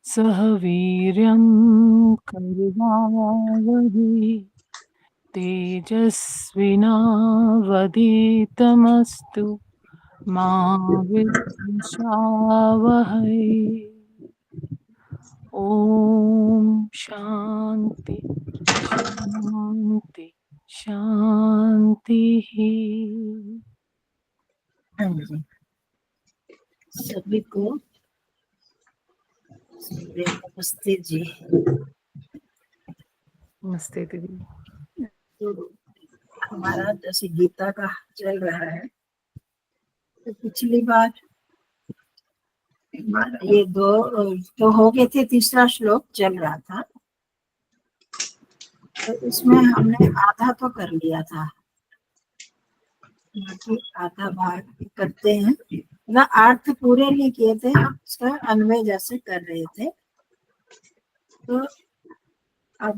सह वीर्यं कर्वावहै तेजस्विनावधीतमस्तु मा विद्विषावहै। ओम शांति शांति शांति ही। हाँ जी, सभी को नमस्ते जी। नमस्ते दीदी। तो हमारा जैसे गीता का चल रहा है, तो पिछली बार ये दो तो हो गए थे, तीसरा श्लोक चल रहा था, तो इसमें हमने आधा तो कर लिया था, बाकी आधा भाग करते हैं ना। अर्थ पूरे नहीं किए थे, उसका अन्वय जैसे कर रहे थे। तो अब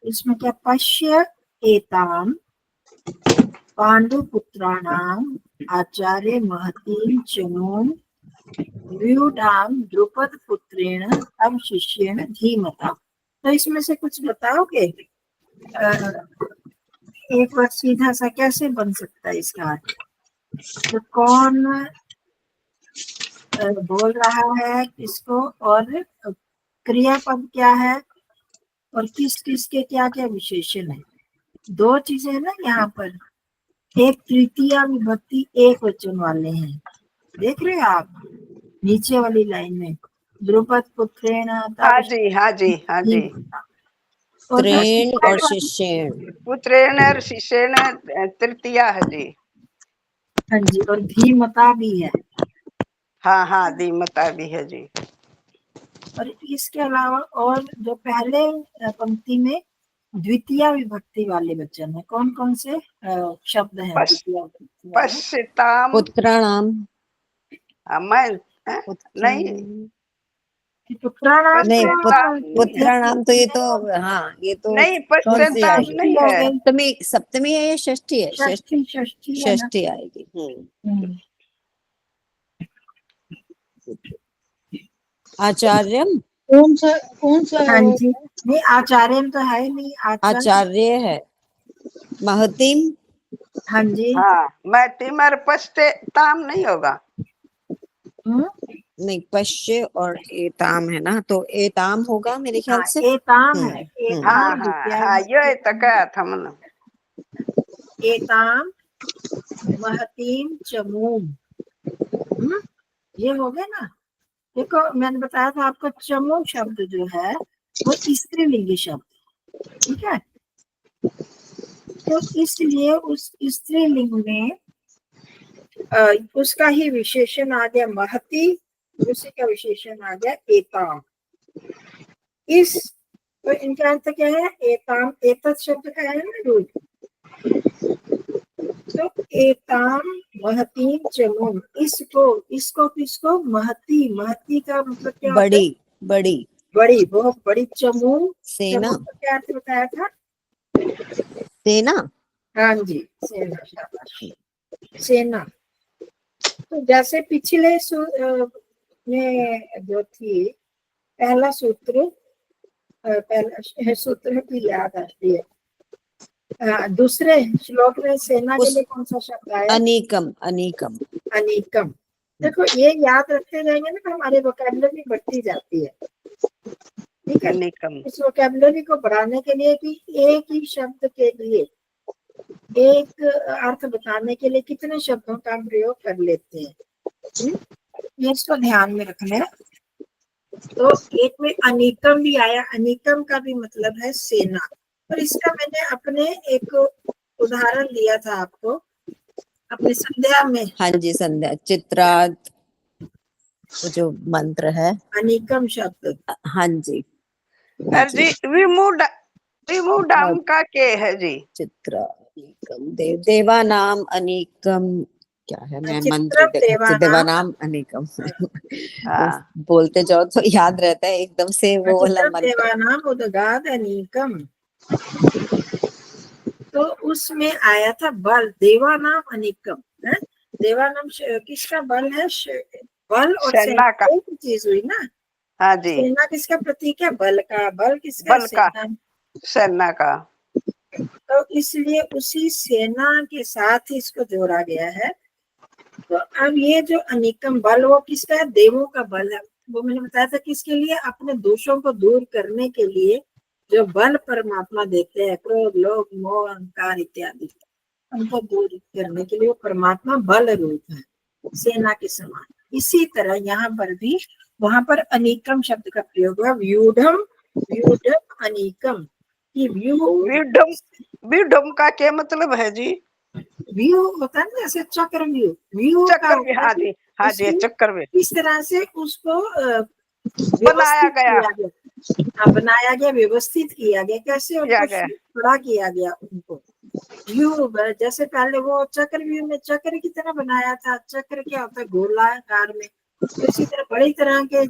इसमें क्या, पश्य एताम पांडुपुत्राणाम आचार्य महतीम चनूम व्यूढ़ाम द्रुपद पुत्रेण तम शिष्येण धीमता। तो इसमें से कुछ बताओगे? एक बार सीधा सा कैसे बन सकता है इसका अर्थ? तो कौन बोल रहा है किसको, और क्रियापद क्या है, और किस किस के क्या क्या विशेषण है? दो चीजें है ना यहाँ पर। एक तृतीया विभक्ति एक वचन वाले हैं, देख रहे हो आप नीचे वाली लाइन में, द्रुपद पुत्रेण हाँ जी, हाँ जी, हाँ जी। पुत्रेण और शिष्येण, पुत्रेण और शिष्येण तृतीया है जी। हाँ जी, और धीमता भी है। हाँ हाँ, धीमता भी है जी। और इसके अलावा और जो पहले पंक्ति में द्वितीय विभक्ति वाले वचन है, कौन कौन से शब्द हैं द्वितीय विभक्ति वाले? पश्यताम, पुत्राणाम, मैं नहीं, पुत्राणाम नहीं, पश्यताम पुत्राणाम तो ये तो, हाँ ये तो नहीं, कौन सी पश्यताम आएगी? नहीं है। सप्तमी, सप्तमी है या षष्ठी है? षष्ठी, षष्ठी है ना। षष्ठी आएगी। आचार्यम, कौन सा हाँ जी, नहीं आचार्य तो है नहीं, आचार्य है। महतीम, हाँ जी। हाँ, मैं टिमर पश्यताम नहीं होगा। नहीं, पश्य और एताम है ना, तो एताम होगा मेरे ख्याल से। एताम है, हाँ एताम हाँ हाँ, ये तो कहा था मैंने। एताम महतीम चमूम, ये हो गया ना। देखो मैंने बताया था आपको, चमू शब्द जो है वो स्त्रीलिंगी शब्द, ठीक है। तो इसलिए उस स्त्रीलिंग में उसका ही विशेषण आ गया महती, उसी का विशेषण आ गया एताम। इस तो इनका अर्थ क्या है? एताम, एतत् शब्द का है ना रूप, तो एताम महतीम चमूम, इसको किसको? महती, महती का मतलब क्या होता है? बड़ी, बड़ी बड़ी, बहुत बड़ी। चमूम, सेना, चमूम का क्या अर्थ बताया था? सेना। हाँ जी, सेना, शाबाश, सेना। तो जैसे पिछले में जो थी, पहला सूत्र, पहला सूत्र की याद आती है। दूसरे श्लोक में सेना के लिए कौन सा शब्द आया? अनीकम, अनीकम, अनीकम। देखो ये याद रखते जाएंगे ना, तो हमारी वोकैबुलरी बढ़ती जाती है, ठीक है। इस वोकैबुलरी को बढ़ाने के लिए कि एक ही शब्द के लिए एक अर्थ बताने के लिए कितने शब्दों का हम प्रयोग कर लेते हैं, ये इसको ध्यान में रखना है। तो एक में अनीकम भी आया, अनीकम का भी मतलब है सेना। और इसका मैंने अपने एक उदाहरण दिया था आपको अपनी संध्या में। हाँ जी, संध्या चित्रार्थ, वो जो मंत्र है, अनीकम शब्द। हाँ जी, जी विमूढ़ डाम का के है जी? चित्र अनीकम, देवानाम अनीकम, क्या है? मैं मंत्र देवानाम अनीकम बोलते जाओ तो याद रहता है एकदम से वो वाला मंत्र। देवानाम उदगाद अनीकम, तो उसमें आया था बल, देवानाम अनीकम है। देवानाम किसका बल है? बल और सेना का एक चीज हुई ना। हाँ जी, सेना किसका प्रतीक है? बल का। बल किसका? बल का, सेना। सेना का। तो इसलिए उसी सेना के साथ ही इसको जोड़ा गया है। तो अब ये जो अनिकम बल वो किसका है? देवों का बल है। वो मैंने बताया था किसके लिए? अपने दोषों को दूर करने के लिए जो बल परमात्मा देते हैं, क्रोध, लोभ, मोह, अहंकार इत्यादि, उनको दूर करने के लिए वो परमात्मा बल रूप है, सेना के समान। इसी तरह यहाँ पर भी वहां पर अनिकम शब्द का प्रयोग हुआ। व्यूढ़म, व्यूढ़म अनिकम। कि व्यूढ़म, व्यूढ़म का क्या मतलब है जी? व्यू होता है ना, जैसे चक्र व्यू, व्यू का चक्कर भी, होता है हाँ कि जी, हाँ जी, उसको चक्कर में किस तरह से उसको बनाया व्यवस्थित गया, किया गया। हाँ, बनाया गया, व्यवस्थित किया गया, कैसे किया उनको गया। खड़ा किया गया उनको। व्यू जैसे पहले वो चक्र व्यू में चक्र की तरह बनाया था। चक्र क्या होता है? गोलाकार में। इसी तरह बड़ी तरह के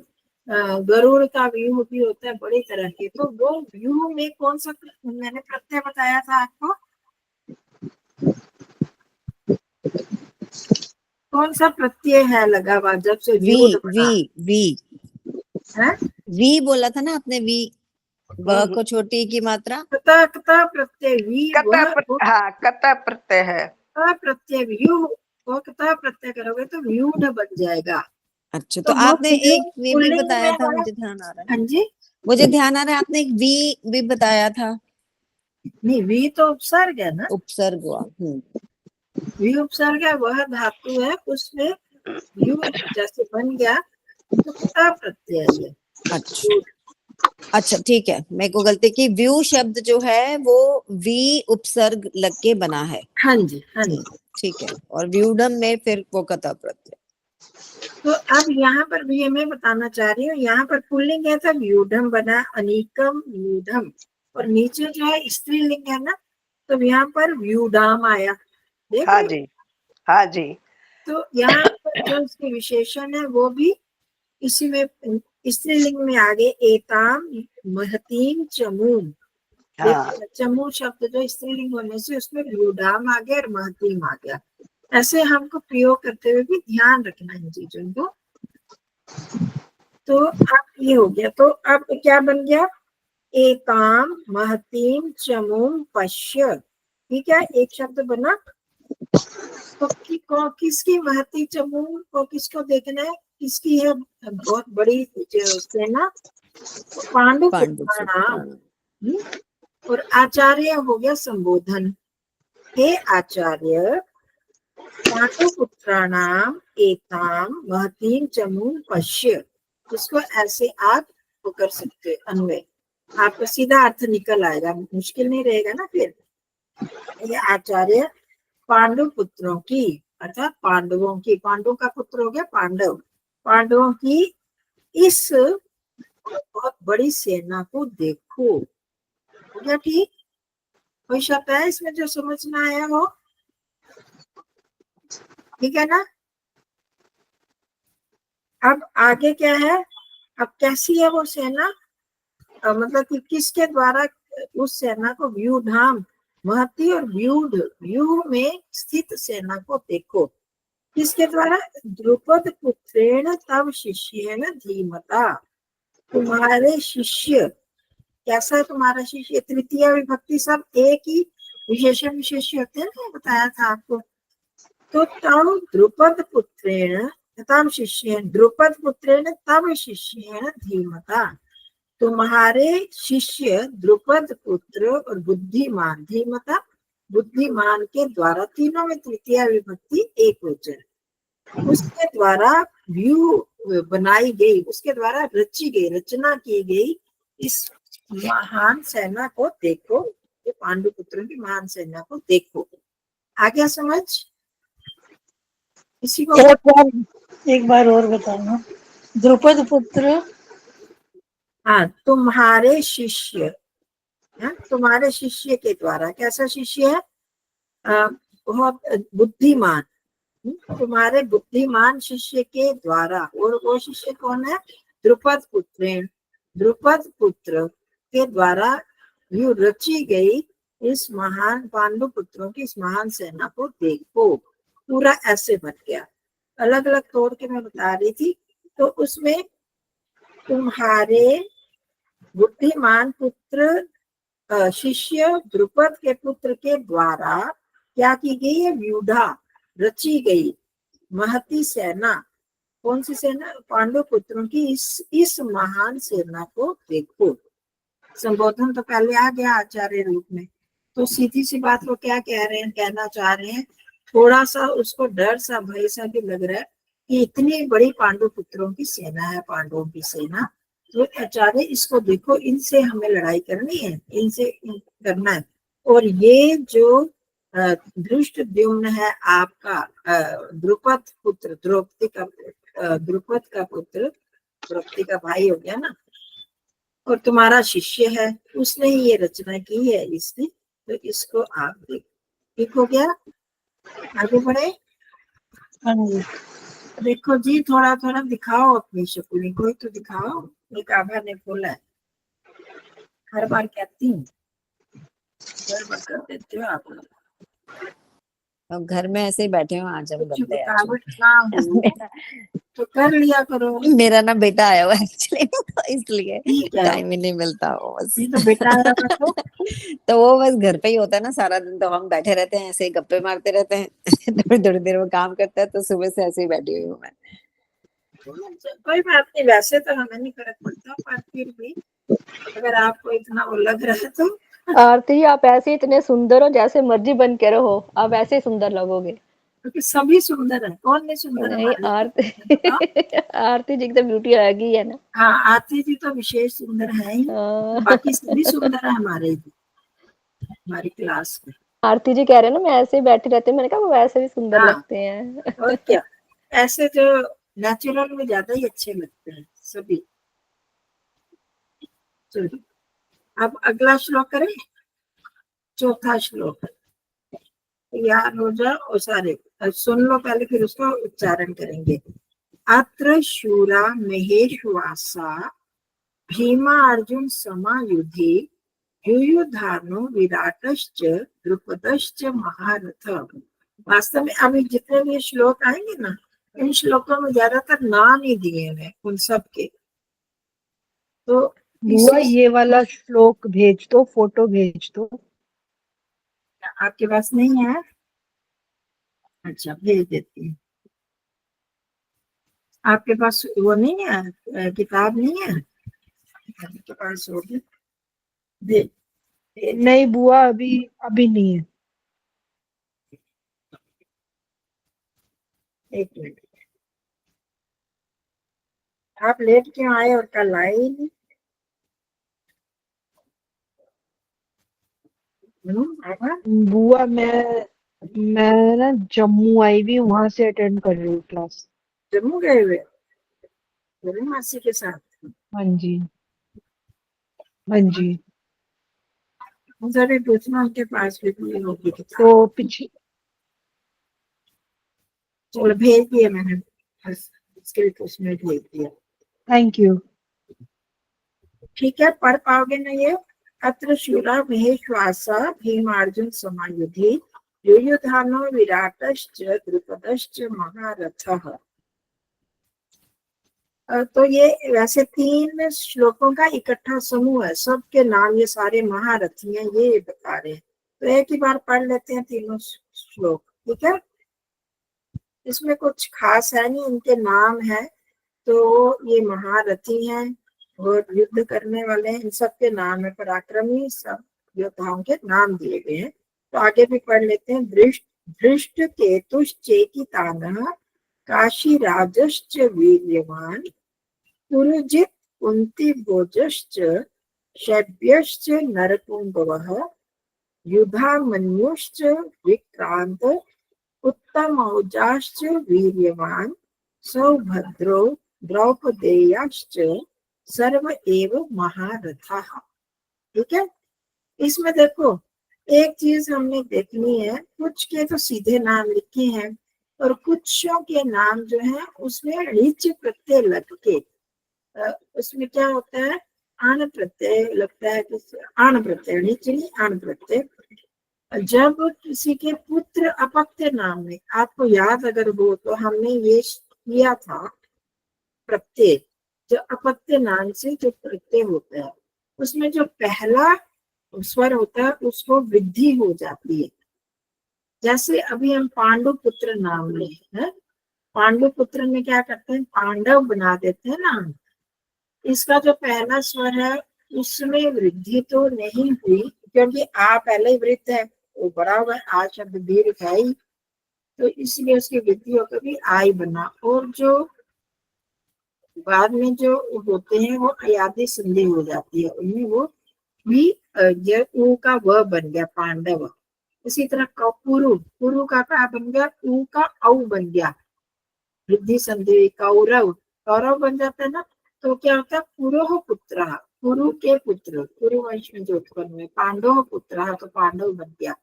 गरुड़ का व्यू भी होता है, बड़ी तरह के। तो वो व्यू में कौन सा मैंने प्रत्यय बताया था आपको? कौन सा प्रत्यय है लगा हुआ जब से वी व्यूड बना? वी है वी बोला था ना आपने, वी व को छोटी की मात्रा। कता कता प्रत्यय वी, कता वो हाँ, कता प्रत्यय है। कता प्रत्यय व्यू, वो कता प्रत्यय करोगे तो व्यूड बन जाएगा। अच्छा, तो तो वो आपने एक वी भी पुल्लिंग बताया में था, है। मुझे ध्यान आ रहा है, हाँ जी, मुझे ध्यान आ रहा है, आपने एक वी भी बताया था। नहीं वी तो उपसर्ग है ना। उपसर्ग हुआ। वी उपसर्ग है, वह धातु है, उसमें व्यू जैसे बन गया तो कता प्रत्यय है ये। अच्छा अच्छा, ठीक है, मेरे को गलती की। व्यू शब्द जो है वो वी उपसर्ग लग के बना है। हाँ जी, हाँ जी। ठीक है, और व्यूडम में फिर वो कथा प्रत्यय। तो अब यहाँ पर भी मैं बताना चाह रही हूँ, यहाँ पर पुल्लिंग है तो व्यूढ़म बना, अनिकम व्यूढ़म। और नीचे जो है स्त्रीलिंग है ना, तो यहाँ पर व्यूडाम आया, देख हाँ रहे हो? जी, हाँ जी, तो यहाँ पर जो इसके विशेषण है वो भी इसी में स्त्रीलिंग में आ गए। एताम महतीम चमूम। हाँ चमू शब्द जो स्त्रीलिंग होने से उसमें व्यूडाम आ गया और महतीम आ गया। ऐसे हमको प्रयोग करते हुए भी ध्यान रखना इन चीजों को। तो अब ये हो गया, तो अब क्या बन गया? एताम महतीम चमुम पश्य। ठीक है, एक शब्द बना। तो किसकी महती चमुम को किसको देखना है? किसकी है बहुत बड़ी सेना? तो पांडु पांडु पुत्राणाम। और आचार्य हो गया संबोधन। हे आचार्य, पांडु पुत्राणाम एताम महतीम चमुम पश्य। इसको ऐसे आप वो कर सकते अन्वय, आपका सीधा अर्थ निकल आएगा, मुश्किल नहीं रहेगा ना फिर। ये आचार्य पांडु पुत्रों की, अर्थात पांडवों की, पांडु का पुत्र हो गया पांडव, पांडवों की इस बहुत बड़ी सेना को देखो। हो गया ठीक? कोई शब्द है इसमें जो समझ में आया हो? ठीक है ना? अब आगे क्या है? अब कैसी है वो सेना? मतलब कि किसके द्वारा उस सेना को व्यूढ़ाम, महती और व्यूढ़, व्यू में स्थित सेना को देखो। किसके द्वारा? द्रुपद पुत्रेण तव शिष्येण धीमता। तुम्हारे शिष्य, कैसा है तुम्हारा शिष्य? तृतीय विभक्ति सब एक ही विशेषण विशेष्य होते हैं ना, बताया था आपको। तो तव द्रुपद पुत्रेण तव शिष्येण, द्रुपद पुत्रेण तव शिष्येण धीमता। तुम्हारे शिष्य द्रुपद पुत्र और बुद्धिमान, धीमता बुद्धिमान के द्वारा, तीनों में तृतीय विभक्ति एक वचन, उसके द्वारा व्यू बनाई गई, उसके द्वारा रची गई, रचना की गई इस महान सेना को देखो। ये पांडु पुत्रों की महान सेना को देखो। आ गया समझ? इसी को एक बार और बताना। द्रुपद पुत्र, हाँ, तुम्हारे शिष्य, तुम्हारे शिष्य के द्वारा। कैसा शिष्य है? बहुत बुद्धिमान, तुम्हारे बुद्धिमान शिष्य के द्वारा। और वो शिष्य कौन है? द्रुपद पुत्रेण, द्रुपद पुत्र के द्वारा यू रची गई इस महान पांडु पुत्रों की इस महान सेना को देखो। पूरा ऐसे बन गया, अलग अलग तोड़ के मैं बता रही थी। तो उसमें तुम्हारे बुद्धिमान पुत्र शिष्य द्रुपद के पुत्र के द्वारा क्या की गई है? व्यूढ़ा, रची गई महती सेना। कौन सी सेना? पांडु पुत्रों की इस महान सेना को देखो। संबोधन तो पहले आ गया आचार्य रूप में, तो सीधी सी बात वो क्या कह रहे हैं, कहना चाह रहे हैं, थोड़ा सा उसको डर सा भय सा भी लग रहा है कि इतनी बड़ी पांडु पुत्रों की सेना है, पांडवों की सेना, तो आचार्य इसको देखो, इनसे हमें लड़ाई करनी है, इनसे करना है। और ये जो धृष्टद्युम्न है आपका द्रुपद पुत्र, द्रुपद का पुत्र, द्रौपदी का भाई हो गया ना, और तुम्हारा शिष्य है, उसने ही ये रचना की है इसने, तो इसको आप देखो। ठीक हो गया? आगे बढ़े। हाँ जी। देखो जी, थोड़ा थोड़ा दिखाओ अपनी शकुनी, कोई तो दिखाओ। एक आभा ने बोला है, हर बार कहती हूँ, हर बार कर देते हो आप लोग। अब घर में ऐसे ही बैठे हो, आज हम कुछ बंदे हैं रुकावट ना हो तो कर लिया करो। मेरा ना बेटा आया हुआ है एक्चुअली, तो इसलिए ठीक है, टाइम ही नहीं मिलता वो बस। ये तो बेटा आया तो तो वो बस घर पे ही होता है ना सारा दिन, तो हम बैठे रहते हैं ऐसे ही गप्पे मारते रहते हैं। थोड़ी थोड़ी देर वो काम करता है, तो सुबह से ऐसे ही बैठी हुई हूँ मैं। कोई बात नहीं, वैसे तो हमें नहीं फर्क पड़ता, पर फिर भी अगर आपको इतना वो लग रहा है तो। आरती, आप ऐसे इतने सुंदर हो, जैसे मर्जी बन के रहो, आप ऐसे ही सुंदर लगोगे। क्योंकि सभी सुंदर है, कौन नहीं सुंदर नहीं, हमारे? आरती आरती जी की तो ब्यूटी अलग ही है ना। हाँ, आरती जी तो विशेष सुंदर है ही, बाकी सभी सुंदर है हमारे, हमारी क्लास में। आरती जी कह रहे हैं ना, मैं ऐसे ही बैठी रहती हूँ, मैंने कहा वो वैसे भी सुंदर हाँ, लगते हैं। और क्या, ऐसे जो नेचुरल में ज्यादा ही अच्छे लगते हैं सभी। चलो अब अगला श्लोक करें, चौथा श्लोक। याद हो जाओ और सारे सुन लो पहले, फिर उसका उच्चारण करेंगे। अत्र शूरा महेश्वासा भीमा अर्जुन समायुधि युयुधानो विराटश्च द्रुपदश्च महारथ। वास्तव में अभी जितने भी श्लोक आएंगे ना, इन श्लोकों में ज्यादातर नाम ही दिए हैं उन सब के। तो बुआ ये वाला श्लोक भेज दो, फोटो भेज दो। आपके पास नहीं है? अच्छा, भेज देती हूँ। आपके पास वो नहीं है, किताब नहीं है? आपके पास होगी, दे। नहीं बुआ, अभी नहीं है। एक मिनट, आप लेट क्यों आए और कल आए ही नहीं? आभा? बुआ मैं ना जम्मू आई हुई, वहां से अटेंड कर रही हूँ क्लास। जम्मू गए हुए मेरी मासी के साथ? हाँ जी, हाँ जी। मुझे पूछना उनके पास भी कोई होगी किताब। तो पीछे चलो भेज दिया मैंने, बस इसके लिए उसमें भेज दिया। Thank you. ठीक है, पढ़ पाओगे ना ये? अत्र शूरा महेश्वासा भीमार्जुन समायुधि युयुधानो विराटश्च द्रुपदश्च महारथः। तो ये वैसे 3 श्लोकों का इकट्ठा समूह है, सबके नाम ये सारे महारथी हैं, ये बता रहे हैं। तो एक ही बार पढ़ लेते हैं तीनों श्लोक, ठीक है? इसमें कुछ खास है नहीं, इनके नाम है, तो ये महारथी हैं और युद्ध करने वाले हैं, इन सब के नाम है, पराक्रमी सब योद्धाओं के नाम दिए गए हैं। तो आगे भी पढ़ लेते हैं। धृष्ट केतुश्चेकितानः काशी राजश्च वीर्यवान पुरुजित कुंती भोजश्च शैब्यश्च नरकुंभवः युधामन्युश्च विक्रांत उत्तमौजाश्च वीर्यवान सौभद्रो द्रौपदेयाश्च सर्व एव महारथाः। ठीक है? इसमें देखो एक चीज हमने देखनी है, कुछ के तो सीधे नाम लिखे हैं और कुछों के नाम जो है उसमें ऋच प्रत्यय लग के, उसमें क्या होता है, आन प्रत्यय लगता है, आन प्रत्यय, ऋच नहीं आन प्रत्यय। जब किसी के पुत्र अपत्य नाम में, आपको याद अगर हो तो हमने ये किया था प्रत्यय, जो अपत्य नाम से जो प्रत्यय होता है उसमें जो पहला स्वर होता है उसको वृद्धि हो जाती है। जैसे अभी हम पांडु पुत्र नाम ले हैं, पांडु पुत्र में क्या करते हैं, पांडव बना देते हैं ना। इसका जो पहला स्वर है उसमें वृद्धि तो नहीं हुई, क्योंकि आ पहले ही वृत्त है, वो बड़ा हुआ है, आ शब्द दीर्घ है ही, तो इसलिए उसकी वृद्धि होकर भी आई बना। और जो बाद में जो होते हैं वो अयादि संधि हो जाती है, उनमें वो भी ऊ का व बन गया पांडव। इसी तरह पुरु, पुरु का बन गया ऊ का औ बन गया, वृद्धि संधि। कौरव, कौरव बन जाता है ना, तो क्या होता है पुरोह पुत्र, पुरु के पुत्र, पुरु वंश में जो उत्पन्न हुए। पांडव पुत्र, तो पांडव बन गया।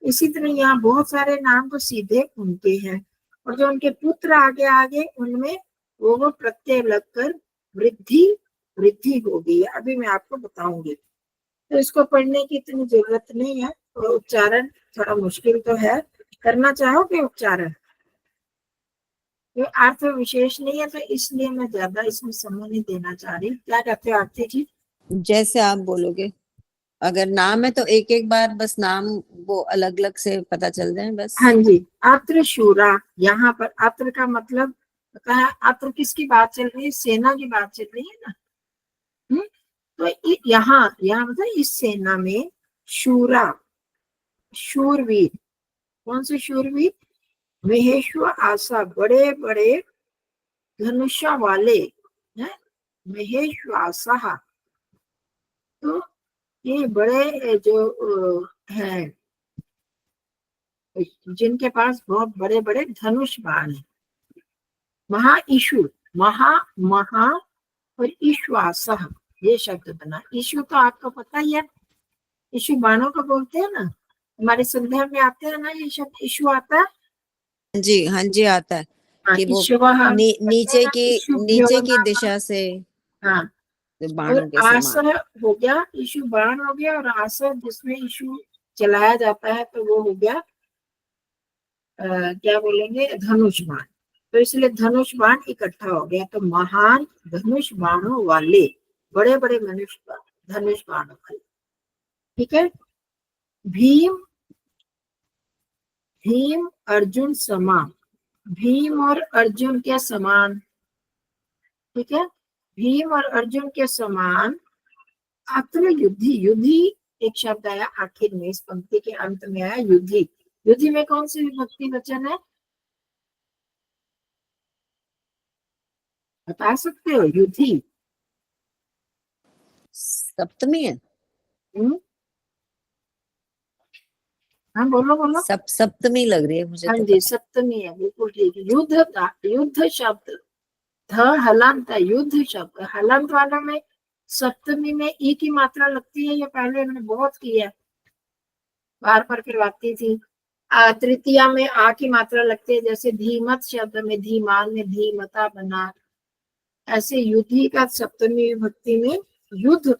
इसी तरह यहाँ बहुत सारे नाम तो सीधे उनके हैं, और जो उनके पुत्र आगे आगे उनमें वो प्रत्यय लगकर वृद्धि वृद्धि हो गई है। अभी मैं आपको बताऊंगी, तो इसको पढ़ने की इतनी जरूरत नहीं है, और उच्चारण थोड़ा मुश्किल तो है। करना चाहोगे उच्चारण? ये अर्थ विशेष नहीं है, तो इसलिए मैं ज्यादा इसमें समय नहीं देना चाह रही। क्या कहते हो आरती जी? जैसे आप बोलोगे, अगर नाम है तो एक एक बार बस नाम वो अलग अलग से पता चल जाए बस। हाँ जी, अत्र शूरा, यहाँ पर अत्र का मतलब पता है, अत्र किसकी बात चल रही है? सेना की बात चल रही है ना। तो यहाँ मतलब इस सेना में शूरा, शूरवीर। कौन से शूरवीर? महेश्वर आशा, बड़े बड़े धनुषा वाले हैं, महेश्वर आशा। तो ये बड़े जो हैं जिनके पास बहुत बड़े बड़े धनुष बाण है। महा ईशु, महा महा और ईश्वास, ये शब्द बना। ईशु तो आपको पता ही है, ईशु बाणों को बोलते हैं ना, हमारे संदर्भ में आते हैं ना ये शब्द, ईशु आता है। जी हाँ जी, आता है हाँ, कि वो ईशुवः, नीचे की दिशा से हाँ, बाणों और के आसर समान। हो गया, ईशु बाण हो गया, और आसर जिसमें ईशु चलाया जाता है तो वो हो गया क्या बोलेंगे, धनुष बाण। तो इसलिए धनुष बाण इकट्ठा हो गया, तो महान धनुष बाणों वाले, बड़े बड़े मनुष्य धनुष बाणों वाले। ठीक है। भीम, भीम अर्जुन समान, भीम और अर्जुन के समान। ठीक है, भीम और अर्जुन के समान। अत्र युद्धि, युद्धि एक शब्द आया आखिर में, इस पंक्ति के अंत में आया युद्धि। युद्धि में कौन सी विभक्ति वचन है, बता सकते हो? युद्धि सप्तमी है। हाँ बोलो बोलो। सप्तमी लग रही है मुझे हाँ तो जी, पता। सप्तमी है, बिल्कुल ठीक। युद्ध का, युद्ध शब्द ध हलंत है, युद्ध शब्द हलंत वाला में सप्तमी में ई की मात्रा लगती है। ये पहले मैंने बहुत किया, बार बार करवाती थी। तृतीया में आ की मात्रा लगती है, जैसे धीमत शब्द में धीमान में धीमता बना। ऐसे युद्धि का सप्तमी विभक्ति में युद्ध,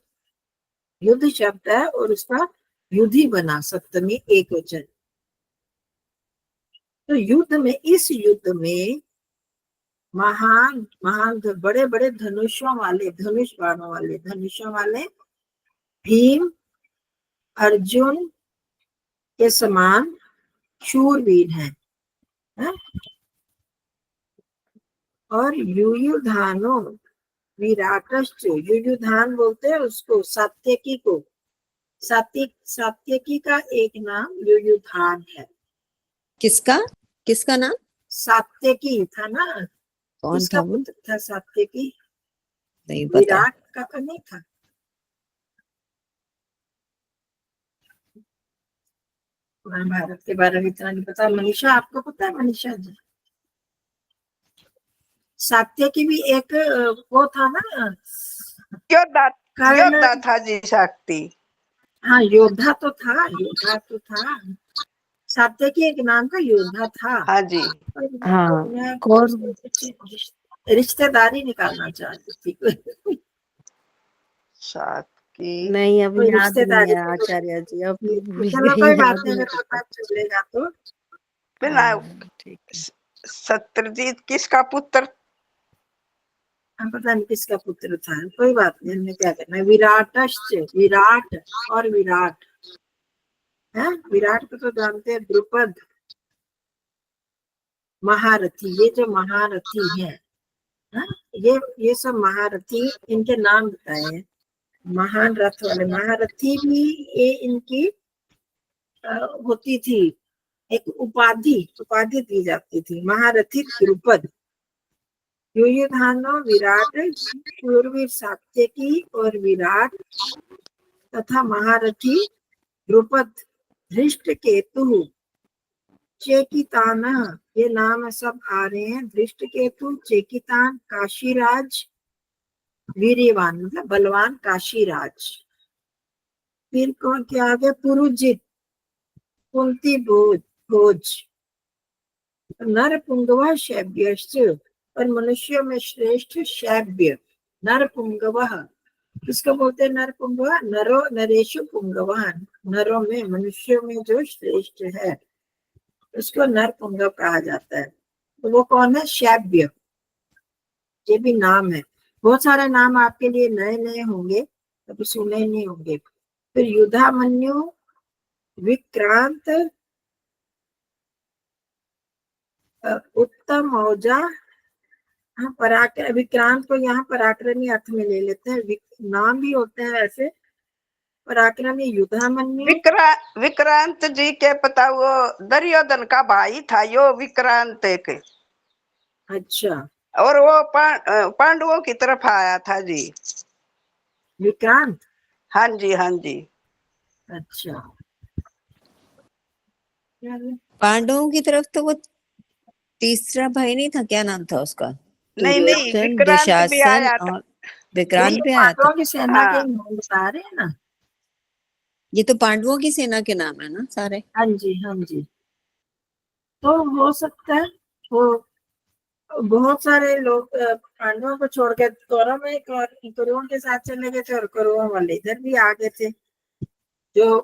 युद्ध शब्द है और उसका युद्धि बना सप्तमी एक वचन। तो युद्ध में, इस युद्ध में महान महान बड़े बड़े धनुषों वाले, धनुष बाणों वाले, धनुषों वाले भीम अर्जुन के समान शूरवीर हैं, है? और युयुधानो विराटश्च, युयुधान बोलते हैं उसको, सात्यकी को। सात्यकी का एक नाम युयुधान है। किसका किसका नाम? सात्यकी था ना, कौन इसका था वो? पुत्र था सात्यकी, नहीं पता। विराट का तो नहीं था। महाभारत के बारे में इतना नहीं पता। मनीषा, आपको पता है? मनीषा जी, सात्यकी भी एक वो था ना, योद्धा, कर्ण। योद्धा था जी शक्ति। हाँ, योद्धा तो था, योद्धा तो था। सात्यकी एक नाम का योद्धा था। हाँ जी। हाँ, मैं और रिश्तेदारी निकालना चाहती थी। सात की नहीं, अब कोई याद नहीं रिश्तेदारी है आचार्य जी, अब चलो कोई बात याद नहीं, नहीं। अगर पता चलेगा तो। बिना ठीक है। सत्यजीत किसका पुत्र? पता नहीं किसका पुत्र था, कोई बात नहीं, हमने क्या करना है। विराटश्च, विराट और विराट है। विराट को तो जानते हैं, द्रुपद महारथी, ये जो महारथी है, ये सब महारथी, इनके नाम बताए हैं। महान रथ वाले महारथी भी ये इनकी होती थी, एक उपाधि दी जाती थी, महारथी द्रुपद। युयुधानो विराट, शूरवीर सात्यकी और विराट तथा महारथी द्रुपद, धृष्टकेतु, चेकितान, ये नाम सब आ रहे हैं। धृष्टकेतु, चेकितान, काशीराज, वीर्यवान मतलब बलवान काशीराज। फिर कौन क्या आ गया? पुरुजित, कुंती भोज, नरपुंगव शैब्यश्च, और मनुष्यों में श्रेष्ठ शैब्य। नरपुंगव किसको बोलते हैं? नरपुंगव, नरो नरेशु पुंगवान, नरों में, मनुष्यों में जो श्रेष्ठ है उसको नरपुंगव कहा जाता है। तो वो कौन है? शैब्य। ये भी नाम है। बहुत सारे नाम आपके लिए नए नए होंगे, कभी सुने नहीं होंगे। फिर युधामन्यु, विक्रांत, उत्तम औजा, विक्रांत को यहाँ पराक्रमी अर्थ में ले लेते हैं, नाम भी होते हैं ऐसे पराक्रमी। युधामन्यु, विक्रांत जी के पता, वो दुर्योधन का भाई था यो विक्रांत एक। अच्छा, और वो पांडवों की तरफ आया था जी, विक्रांत। हाँ जी हाँ जी। अच्छा, पांडवों की तरफ तो वो तीसरा भाई नहीं था, क्या नाम था उसका? नहीं दुर्योधन, विक्रांत भी दुशासन आया था। और विक्रांत भी आया था। पांडवों की सेना के हाँ। नाम बता रहे हैं ना। ये तो पांडवों की सेना के नाम है ना सारे। हाँ जी हाँ जी। तो हो सकता है वो बहुत सारे लोग पांडवों को छोड़ के कौरवों के साथ चले गए थे, और कौरवों वाले इधर भी आ गए थे। जो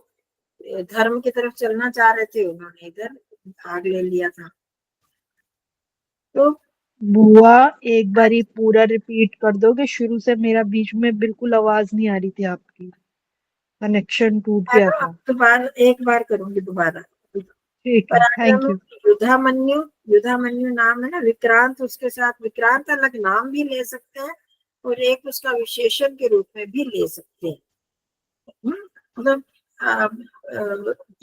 धर्म की तरफ चलना चाह रहे थे उन्होंने इधर भाग ले लिया था। तो बुआ एक बारी पूरा रिपीट कर दोगे शुरू से? मेरा बीच में बिल्कुल आवाज नहीं आ रही थी आपकी, कनेक्शन टूट गया था। दोबारा एक बार करूंगी दोबारा। ठीक है, थैंक पराक्रम, यू। युधामन्यु नाम है ना। विक्रांत उसके साथ, विक्रांत अलग नाम भी ले सकते हैं और एक उसका विशेषण के रूप में भी ले सकते हैं। मतलब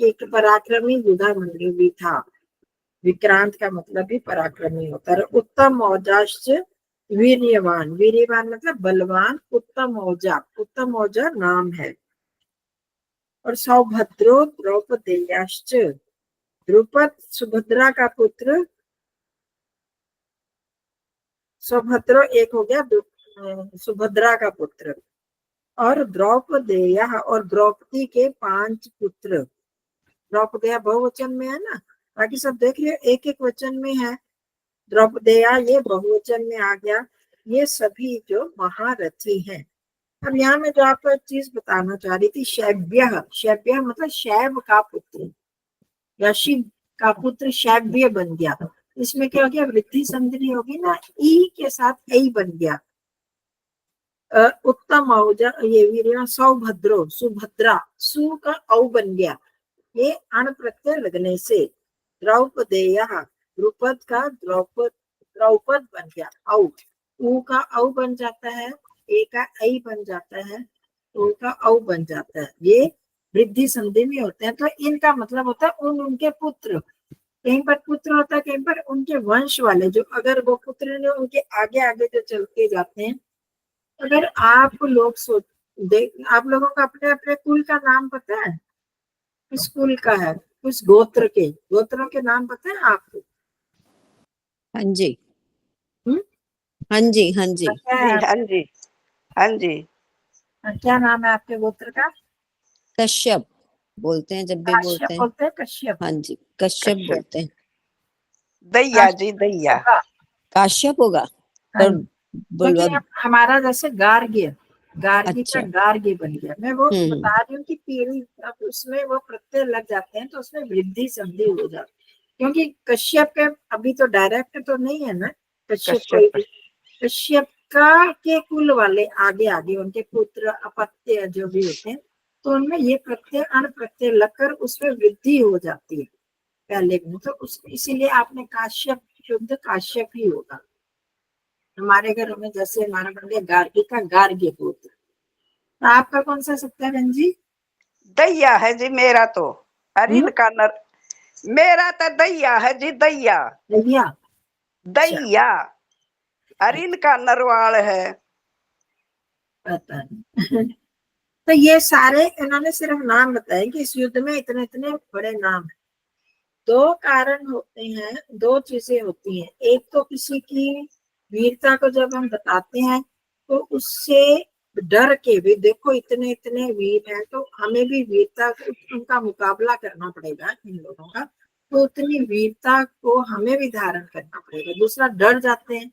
एक पराक्रमी युधामन्यु भी था। विक्रांत का मतलब भी पराक्रमी होता है। उत्तम औजाश्च, वीर्यवान, वीर्यवान मतलब बलवान। उत्तम औजा नाम है। और सौभद्रो द्रौपदेयाश्च, द्रुपद सुभद्रा का पुत्र। सौभद्रो एक हो गया, सुभद्रा का पुत्र। और द्रौपदेया, और द्रौपदी के 5 पुत्र। द्रौपदेया बहुवचन में है ना, बाकी सब देख लियो एक एक वचन में है। द्रौपदेया ये बहुवचन में आ गया। ये सभी जो महारथी हैं। अब यहाँ में जो आपको एक चीज बताना चाह रही थी, शैब्य मतलब शैव का पुत्र, या शिव का पुत्र शैव्य बन गया। इसमें क्या हो गया? वृद्धि संधि होगी ना, ई के साथ ऐ बन गया। उत्तम औजा, ये वीर्य। सौभद्रो, सुभद्रा, सु का औ बन गया, ये अण प्रत्यय लगने से। द्रौपदेय, द्रुपद का द्रौपद बन गया, औ। ऊ का औ बन जाता है, ए का ऐ बन जाता है, ओ का औ बन जाता है। ये वृद्धि संधि में होते हैं। तो इनका मतलब होता है उनके पुत्र। कहीं पर पुत्र होता है, कहीं पर उनके वंश वाले, जो अगर वो पुत्र ने उनके आगे आगे जो चलते जाते हैं। अगर आप लोग आप लोगों को अपने अपने कुल का नाम पता है? किस कुल का है? किस गोत्रों के नाम पता है आपको? हाँ जी, हम्म? हाँ जी, हाँ जी। क्या है हाँ जी हाँ जी। क्या नाम है आपके गोत्र का? कश्यप बोलते हैं, जब भी काश्यप बोलते हैं। बोलते हैं, कश्यप। हाँ जी, कश्यप बोलते हैं। दैया जी दैया। काश्यप होगा हाँ, पर क्योंकि हमारा जैसे गार्ग्य का अच्छा। गार्ग्य बन गया। मैं वो हम्म। बता रही हूँ कि पीढ़ी, अब उसमें वो प्रत्यय लग जाते हैं तो उसमें वृद्धि संधि हो जाती है। क्योंकि कश्यप के अभी तो डायरेक्ट तो नहीं है ना, कश्यप कोई भी, कश्यप क के कुल वाले आगे आगे उनके पुत्र अपत्य जो भी होते हैं, तो उनमें ये प्रत्यय अण प्रत्यय लगकर उसमें वृद्धि हो जाती है पहले में, तो उस इसीलिए आपने काश्यप, शुद्ध काश्यप ही होगा। हमारे घरों में जैसे हमारा बन गया गार्गी का गार्ग्य पुत्र, तो आपका कौन सा सत्याग्रह जी? दैया है जी मेरा तो, अरिन का नर, मेरा तो दैया है जी, दैया दैया। दैया, अरिन का नरवाल है। पता नहीं। तो ये सारे इन्होंने सिर्फ नाम बताए कि इस युद्ध में इतने इतने बड़े नाम हैं। दो कारण होते हैं, दो चीजें होती हैं। एक तो किसी की वीरता को जब हम बताते हैं तो उससे डर के भी, देखो इतने इतने वीर हैं तो हमें भी वीरता, उनका मुकाबला करना पड़ेगा इन लोगों का, तो उतनी वीरता को हमें भी धारण करना पड़ेगा। दूसरा, डर जाते हैं,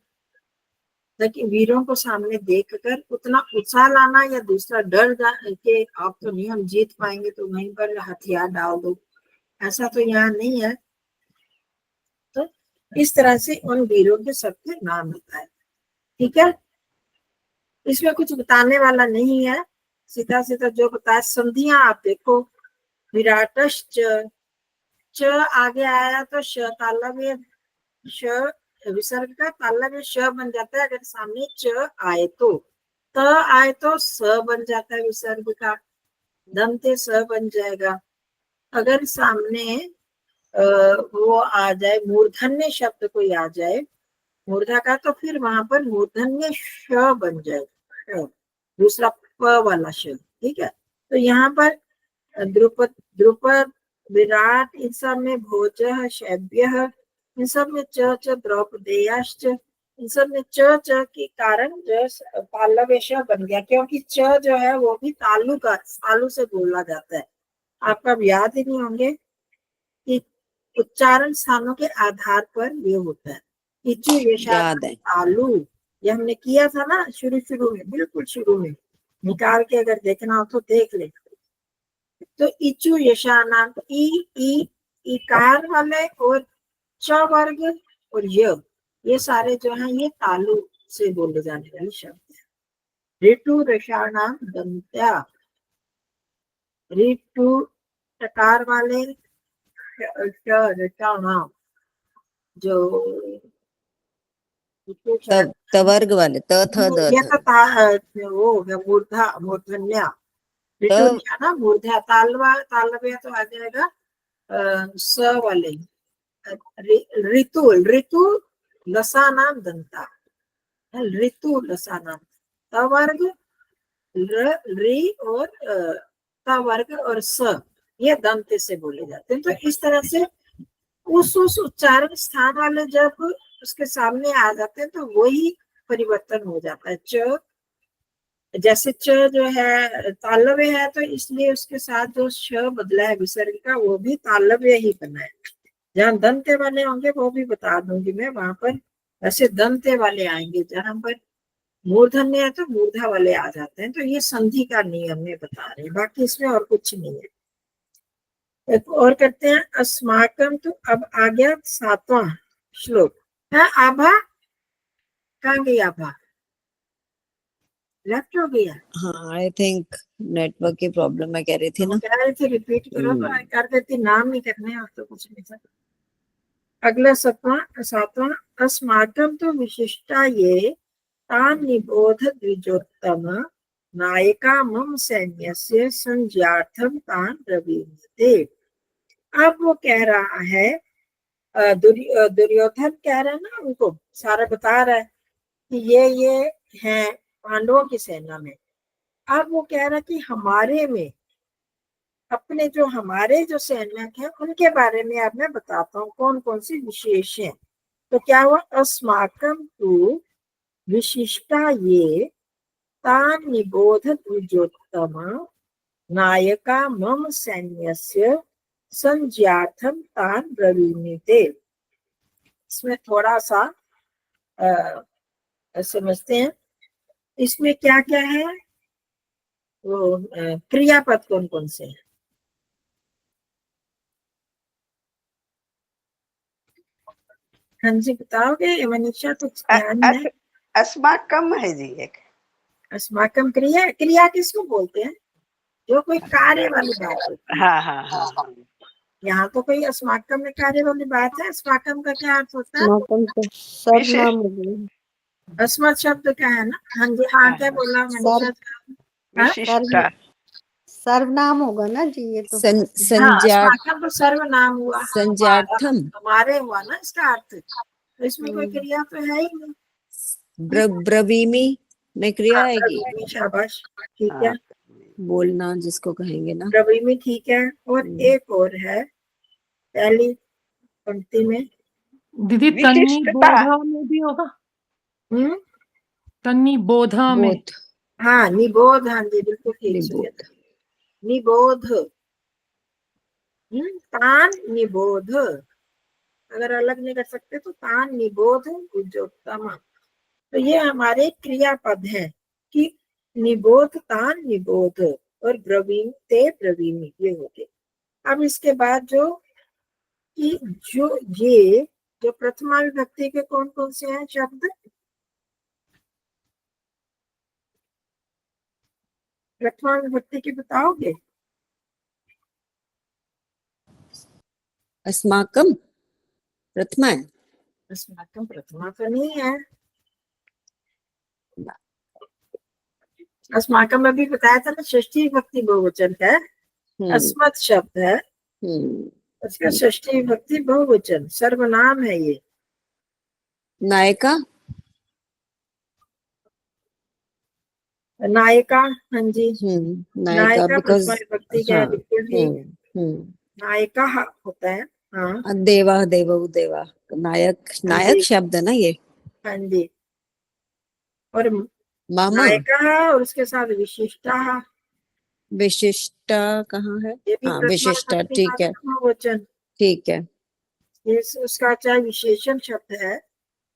ताकि वीरों को सामने देखकर उतना उत्साह लाना, या दूसरा डर के आप तो नहीं हम जीत पाएंगे तो वहीं पर हथियार डाल दो, ऐसा तो यहाँ नहीं है। तो इस तरह से उन वीरों के सबके नाम होता है। ठीक है, इसमें कुछ बताने वाला नहीं है, सीधा सीधा जो बताया। संधियां आप देखो, विराटश्च, च आगे आया तो श तालव्य, श विसर्ग का तालव्य श बन जाता है अगर सामने च आए तो, त आए तो स बन जाता है विसर्ग का, दंते स बन जाएगा। अगर सामने वो आ जाए, मूर्धन्य शब्द कोई आ जाए मूर्धा का, तो फिर वहां पर मूर्धन्य श बन जाएगा, दूसरा प वाला श। ठीक है, तो यहाँ पर द्रुपद, द्रुपद, विराट, इन सब में भोज, शैब्य, इन सब में च च, द्रौपदेयश्च, इन सब में च च के कारण जो तालव्य श बन गया, क्योंकि च जो है वो भी तालु का, तालु से बोला जाता है। आपका याद ही नहीं होंगे कि उच्चारण स्थानों के आधार पर ये होता है। इचु याद है। तालु, ये हमने किया था ना शुरू शुरू में, बिल्कुल शुरू में, निकाल के अगर देखना हो तो देख ले। तो इचु यशाना, ई इकार वाले और च वर्ग और ये सारे जो हैं ये तालु से बोले जाने वाले शब्द है। ऋतु रसाणाम दंत्या, ऋतु टकार वाले रसाणाम, जो तवर्ग वाले त थ द ये थ, तो वो हो गया मूर्धा, मूर्धन्या। ऋतु त ना मूर्धा, तालवा तालव्य तो आ जाएगा स वाले, ऋतु, ऋतु लसानाम दंता, ऋतु लसानाम, तवर्ग रि और तवर्ग और स, ये दंत से बोले जाते हैं। तो इस तरह से उस उच्चारण स्थान वाले जब उसके सामने आ जाते हैं तो वही परिवर्तन हो जाता है। च, जैसे च जो है तालव्य है तो इसलिए उसके साथ जो श बदला है विसर्ग का वो भी तालव्य ही बना है। जहाँ दंते वाले होंगे वो भी बता दूंगी मैं, वहां पर ऐसे दंते वाले आएंगे, जहां पर मूर्धन्य है तो मूर्धा वाले आ जाते हैं। तो ये संधि का नियम में बता रहे हैं, बाकी इसमें और कुछ नहीं है। एक और करते हैं, अस्माकम, तो अब आ गया 7वां श्लोक है। आभा कहाँ गई? आभा लेफ्ट हो गया। हाँ आई थिंक नेटवर्क की प्रॉब्लम मैं कह रही थी ना। कह रहे थे रिपीट करो तो कर देती, नाम नहीं करने और तो कुछ नहीं था। अगला 7वां, अस्माकम तो विशिष्टा ये तान निबोध द्विजोत्तम नायिका मम सैन्यस्य संज्ञार्थम तान ब्रवीमते। अब वो कह रहा है, दुर्योधन कह रहा है ना, उनको सारा बता रहा है कि ये हैं पांडवों की सेना में। अब वो कह रहा है कि हमारे में, अपने जो हमारे जो सैनिक हैं उनके बारे में अब मैं बताता हूँ कौन कौन सी विशेष है। तो क्या हुआ, अस्माकम तु विशिष्टा ये तान निबोध द्विजोत्तम नायका मम सैन्यस्य संज्ञार्थम तान ब्रवीमीते। इसमें थोड़ा सा समझते हैं, इसमें क्या क्या है, वो क्रियापद कौन कौन से हैं। हाँ जी बताओगे मनीषा, कुछ ध्यान है? अस्माकम है जी एक। अस्माकम क्रिया, क्रिया किसको बोलते हैं? जो कोई कार्य वाली बात होती है। हाँ हाँ हाँ। यहाँ तो कोई अस्माकम में कार्य वाली बात है। अस्माकम का क्या अर्थ होता है? समाकम तो सर्वनाम हो गया। अस्मत् शब्द क्या है ना? हाँ जी, हाँ क्या बोला मनीषा? विशिष्टा। सर्वनाम होगा ना जी ये तो। हाँ, संज्ञा अस्माकम तो सर्वनाम हुआ, संज्ञार्थम हमारे हुआ ना इसका अर्थ। तो इसमें कोई क्रिया तो है ही नहीं। ब्रवीमी में क्रिया हाँ, आएगी, प्रवीमी, शाबाश, ठीक है। बोलना जिसको कहेंगे ना। प्रवीमी ठीक है। और एक और है पहली पंक्ति में। दीदी तन्नी विशिष्टता। बोधा में भी होगा। हम्म, तन्नी बोधा में। बोध, हाँ निबोध, हाँ जी बिल्कुल ठीक सुनिए। निबोध। निबोध, तान निबोध, अगर अलग नहीं कर सकते तो तान निबोध उज्जोत्तम। तो ये हमारे क्रियापद है कि निबोध, तान निबोध, और ब्रवीम ते ब्रवीमी, ये हो गए। अब इसके बाद ये जो प्रथमा विभक्ति के कौन कौन से हैं शब्द? प्रथमा विभक्ति की बताओगे? अस्माकम प्रथमा है। अस्माकम प्रथमा तो नहीं है। अस्माकम में भी बताया था ना, षष्ठी विभक्ति बहुवचन है। अस्मत् शब्द है, उसका षष्ठी विभक्ति बहुवचन, सर्वनाम है ये। नायिका, नायिका, हाँ जी, नायिका नायिका बिकॉज प्रथमा विभक्ति का है, बिल्कुल ठीक। नायिका होता है, हाँ। देवा देवऊ देवा, नायक नायक शब्द है ना ये। हाँ जी, और मामा, नायिका और उसके साथ विशिष्टा। विशिष्टा कहाँ है? ये भी हाँ प्रथमा विशिष्टा, विभक्ति का ठीक है बहुवचन। ठीक है। ये उसका चाहे विशेषण शब्द है,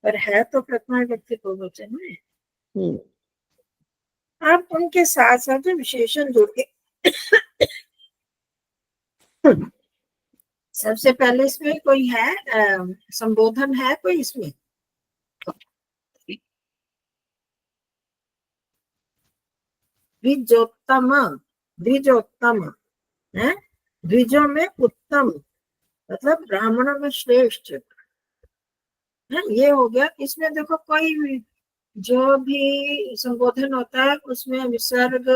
पर है तो प्रथमा विभक्ति बहुवचन में। आप उनके साथ साथ जो विशेषण जोड़ के सबसे पहले इसमें कोई है संबोधन है कोई इसमें? द्विजोत्तम, द्विजोत्तम है, द्विजों में उत्तम, मतलब ब्राह्मणों में श्रेष्ठ है, ये हो गया। इसमें देखो कोई भी जो भी संबोधन होता है उसमें विसर्ग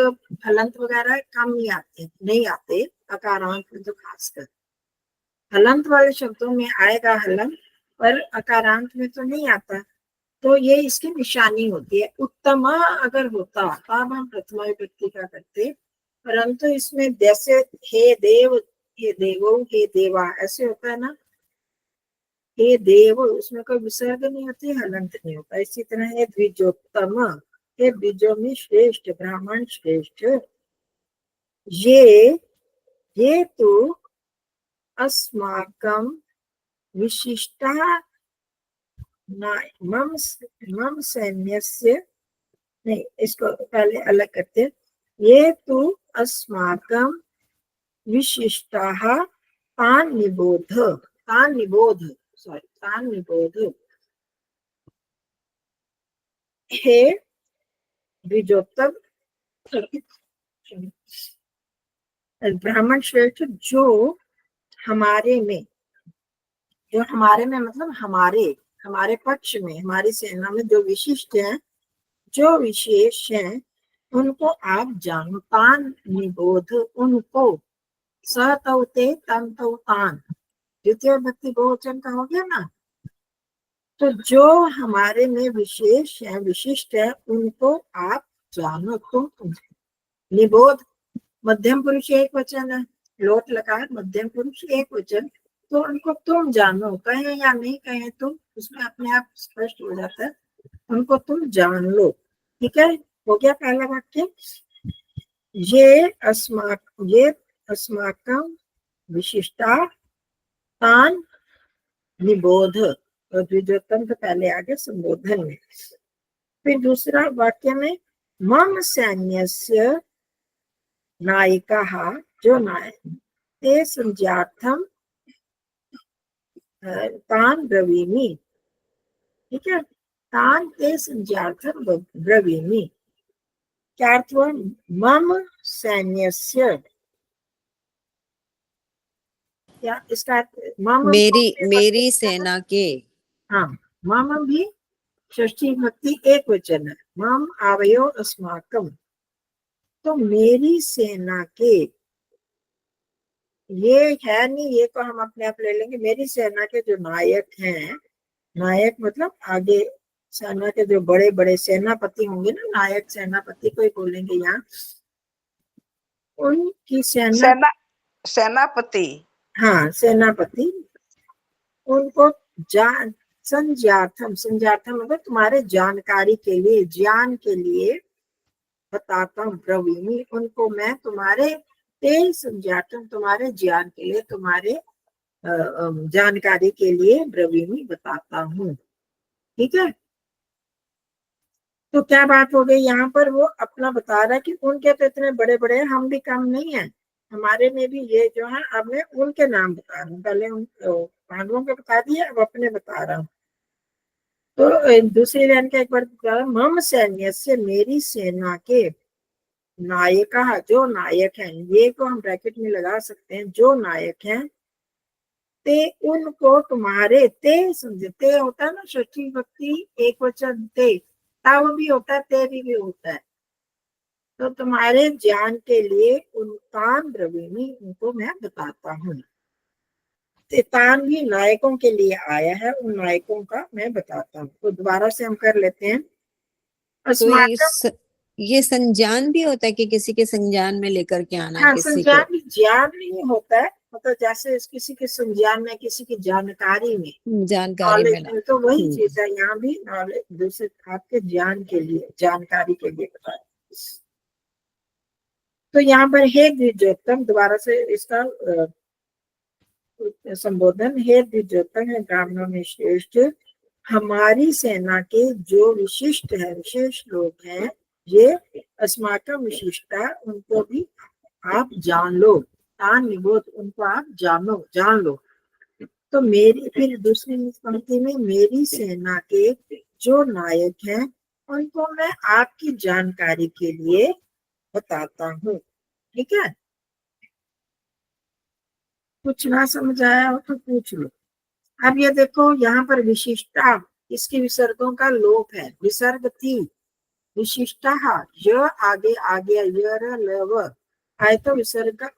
हलंत वगैरह कम ही आते, नहीं आते, अकारांत में तो खासकर। हलंत वाले शब्दों में आएगा हलंत, पर अकारांत में तो नहीं आता। तो ये इसकी निशानी होती है। उत्तम अगर होता तब हम प्रथमा विभक्ति का करते, परंतु इसमें जैसे हे देव, हे देवो, हे देवा ऐसे होता है ना, हे देव, उसमें कोई विसर्ग नहीं होती, हलंत नहीं होता। इसी तरह है द्विजोत्तम, हे द्विजों में श्रेष्ठ, ब्राह्मण श्रेष्ठ। ये तो अस्माकं विशिष्टा मम सैन्यस्य, नहीं इसको पहले अलग करते। ये तो अस्माकं विशिष्टाः तान् निबोध, तान् निबोध, सॉरी तान् निबोध, हे द्विजोत्तम ब्राह्मण श्रेष्ठ, जो हमारे में, जो हमारे में मतलब हमारे पक्ष में, हमारी सेना में जो विशिष्ट हैं, जो विशेष हैं, उनको आप जानो। तान निबोध, उनको, सतौते तंतौ तान, द्वितीय विभक्ति बहुवचन का हो गया ना। तो जो हमारे में विशेष है, विशिष्ट है, उनको आप जानो। तुम निबोध मध्यम पुरुष एक वचन है, लोट लकार मध्यम पुरुष एक वचन, तो उनको तुम जानो, कहें या नहीं कहें तुम, उसमें अपने आप स्पष्ट हो जाता है। उनको तुम जान लो, ठीक है। हो गया पहला वाक्य। ये अस्माकं विशिष्टा तान निबोध, और द्विजोत्तम तो पहले आगे संबोधन में। फिर दूसरा वाक्य में मम सैन्यस्य नायिकाः, जो नायक ते संज्ञार्थम तान ब्रवीमि, ठीक है। तान ते संज्ञार्थम ब्रवीमि। क्या अर्थ हुआ? मम सैन्यस्य, क्या इसका अर्थ? मम मेरी सेना के, हाँ, मम भी षष्ठी भक्ति एक वचन है, मम आवयो अस्माकम, तो मेरी सेना के, ये है नहीं, ये तो हम अपने आप ले लेंगे। मेरी सेना के जो नायक हैं, नायक मतलब आगे सेना के जो बड़े बड़े सेनापति होंगे ना, नायक सेनापति को ही बोलेंगे यहाँ, उनकी सेनापति, हाँ सेनापति, उनको संज्ञार्थम मतलब तुम्हारे जानकारी के लिए, ज्ञान के लिए बताता हूँ, ब्रवीमि उनको मैं तुम्हारे ते संज्ञार्थम तुम्हारे ज्ञान के लिए, तुम्हारे जानकारी के लिए ब्रवीमि बताता हूँ। ठीक है, तो क्या बात हो गई यहाँ पर? वो अपना बता रहा है कि उनके तो इतने बड़े बड़े हैं, हम भी कम नहीं है, हमारे में भी ये जो है, अब मैं उनके नाम बता रहा हूँ, पहले उन पांडवों के बता दिए, अब अपने बता रहा हूँ। तो दूसरी लाइन का एक बार बता रहा हूँ, मम सैन्य से, मेरी सेना के नायक, जो नायक हैं, ये को हम ब्रैकेट में लगा सकते हैं, जो नायक हैं, ते उनको तुम्हारे, ते समझे, ते होता है ना षष्ठी भक्ति एक वचन, ते तब भी होता है, ते भी होता है, तो तुम्हारे ज्ञान के लिए उनतान ब्रवीमि उनको मैं बताता हूँ। तान भी नायकों के लिए आया है, उन नायकों का मैं बताता हूँ। तो दोबारा से हम कर लेते हैं। तो ये संज्ञान भी होता है कि किसी के संज्ञान में लेकर के आना, हाँ, किसी संज्ञान को भी ज्ञान नहीं होता है, मतलब जैसे किसी के संज्ञान में, किसी की जानकारी में, जानकारी नॉलेज में में, तो वही चीज है यहाँ भी, नॉलेज दूसरे आपके ज्ञान के लिए, जानकारी के लिए बताया। तो यहाँ पर हे द्विजोत्तम, दोबारा से इसका संबोधन, हे द्विजोत्तम है ब्राह्मणों में श्रेष्ठ, हमारी सेना के जो विशिष्ट है, विशेष लोग हैं, ये अस्माकम विशिष्टा, उनको भी आप जान लो, तान निबोध, उनको आप जान लो। तो मेरी, फिर दूसरी पंक्ति में, मेरी सेना के जो नायक हैं, उनको मैं आपकी जानकारी के लिए बताता हूँ। ठीक है, कुछ ना समझ आया हो तो पूछ लो। अब ये देखो यहाँ पर विशिष्टा, इसके विसर्गों का लोप है, विसर्ग थी, विशिष्टा, य आगे आ गया, य लव आए, तो विसर्ग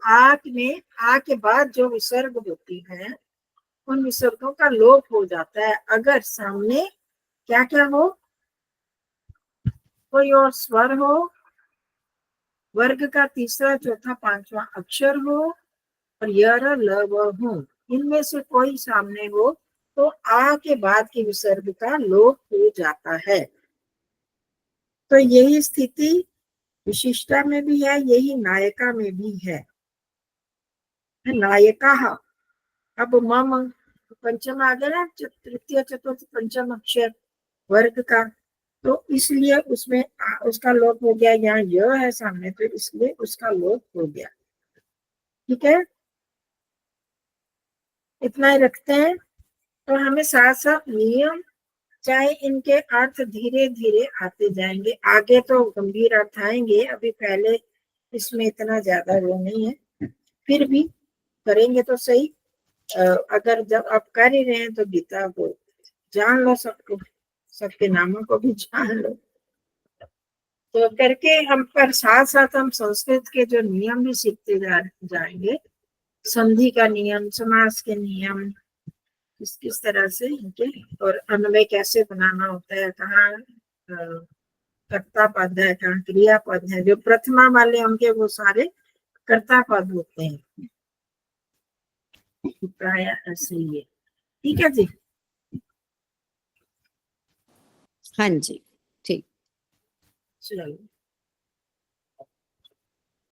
में आ के बाद जो विसर्ग होती है, उन विसर्गों का लोप हो जाता है अगर सामने क्या क्या हो, कोई और स्वर हो, वर्ग का तीसरा चौथा पांचवा अक्षर हो, और यर लव हो, इनमें से कोई सामने हो, तो आ के बाद के विसर्ग का लोप हो जाता है। तो यही स्थिति विशिष्टा में भी है, यही नायका में भी है। नायका, अब मम पंचम आ गया ना, तृतीय चतुर्थ पंचम अक्षर वर्ग का, तो इसलिए उसमें उसका लोप हो गया, यहाँ य है सामने, तो इसलिए उसका लोप हो गया। ठीक है, इतना ही रखते हैं। तो हमें साथ साथ नियम, चाहे इनके अर्थ धीरे धीरे आते जाएंगे, आगे तो गंभीर अर्थ आएंगे, अभी पहले इसमें इतना ज्यादा वो नहीं है, फिर भी करेंगे तो सही। अगर जब आप कर ही रहे हैं तो गीता को जान लो, सबको, सबके नामों को भी जान लो। तो करके हम पर साथ साथ हम संस्कृत के जो नियम भी सीखते जाएंगे, संधि का नियम, समास के नियम, किस तरह से इनके, और अन्वय कैसे बनाना होता है, कहाँ कर्ता पद है, कहाँ क्रिया पद है, जो प्रथमा वाले उनके वो सारे कर्ता पद होते हैं, प्राय ऐसे ही है। ठीक है जी, हाँ जी, ठीक। चलो।